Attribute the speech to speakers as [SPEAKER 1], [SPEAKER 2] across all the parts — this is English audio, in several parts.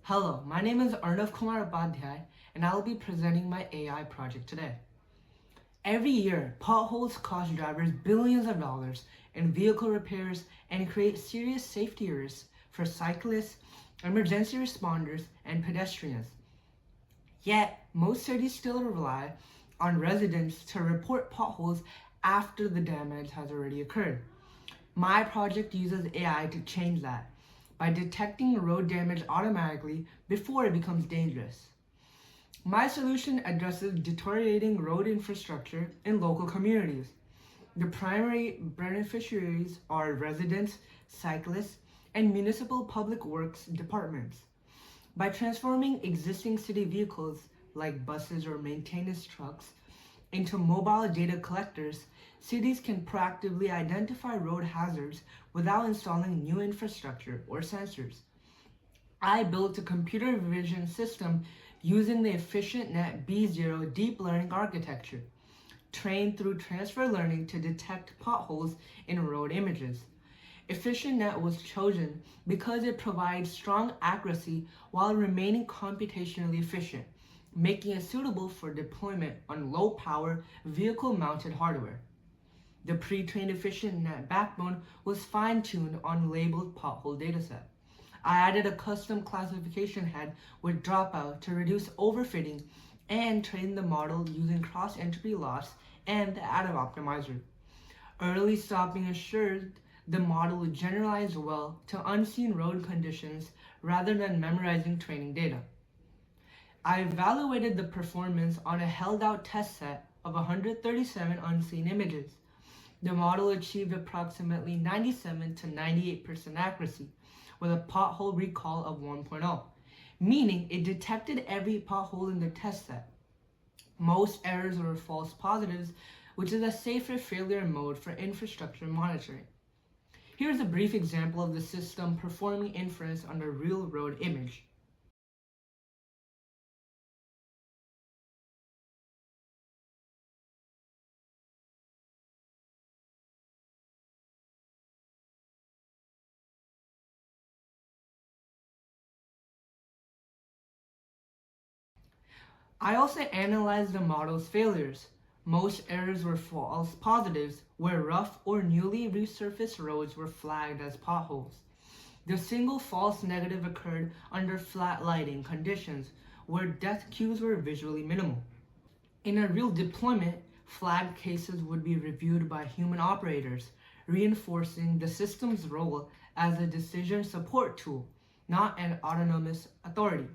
[SPEAKER 1] Hello, my name is Arnav Kumar Upadhyay, and I will be presenting my AI project today. Every year, potholes cost drivers billions of dollars in vehicle repairs and create serious safety risks for cyclists, emergency responders, and pedestrians. Yet, most cities still rely on residents to report potholes after the damage has already occurred. My project uses AI to change that by detecting road damage automatically before it becomes dangerous. My solution addresses deteriorating road infrastructure in local communities. The primary beneficiaries are residents, cyclists, and municipal public works departments. By transforming existing city vehicles like buses or maintenance trucks into mobile data collectors, cities can proactively identify road hazards without installing new infrastructure or sensors. I built a computer vision system using the EfficientNet B0 deep learning architecture, trained through transfer learning to detect potholes in road images. EfficientNet was chosen because it provides strong accuracy while remaining computationally efficient, making it suitable for deployment on low-power, vehicle-mounted hardware. The pre-trained EfficientNet backbone was fine-tuned on labeled pothole dataset. I added a custom classification head with dropout to reduce overfitting and trained the model using cross-entropy loss and the additive optimizer. Early stopping assured the model would generalize well to unseen road conditions rather than memorizing training data. I evaluated the performance on a held-out test set of 137 unseen images. The model achieved approximately 97 to 98% accuracy with a pothole recall of 1.0, meaning it detected every pothole in the test set. Most errors were false positives, which is a safer failure mode for infrastructure monitoring. Here's a brief example of the system performing inference on a real road image. I also analyzed the model's failures. Most errors were false positives, where rough or newly resurfaced roads were flagged as potholes. The single false negative occurred under flat lighting conditions, where death cues were visually minimal. In a real deployment, flagged cases would be reviewed by human operators, reinforcing the system's role as a decision support tool, not an autonomous authority.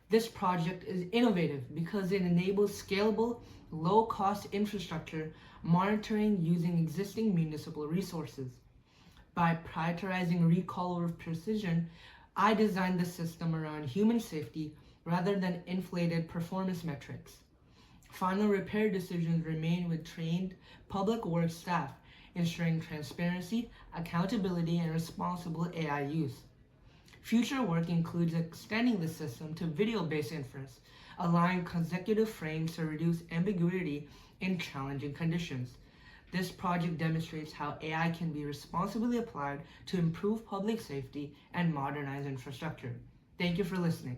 [SPEAKER 1] This project is innovative because it enables scalable, low-cost infrastructure monitoring using existing municipal resources. By prioritizing recall with precision, I designed the system around human safety rather than inflated performance metrics. Final repair decisions remain with trained public works staff, ensuring transparency, accountability, and responsible AI use. Future work includes extending the system to video-based inference, allowing consecutive frames to reduce ambiguity in challenging conditions. This project demonstrates how AI can be responsibly applied to improve public safety and modernize infrastructure. Thank you for listening.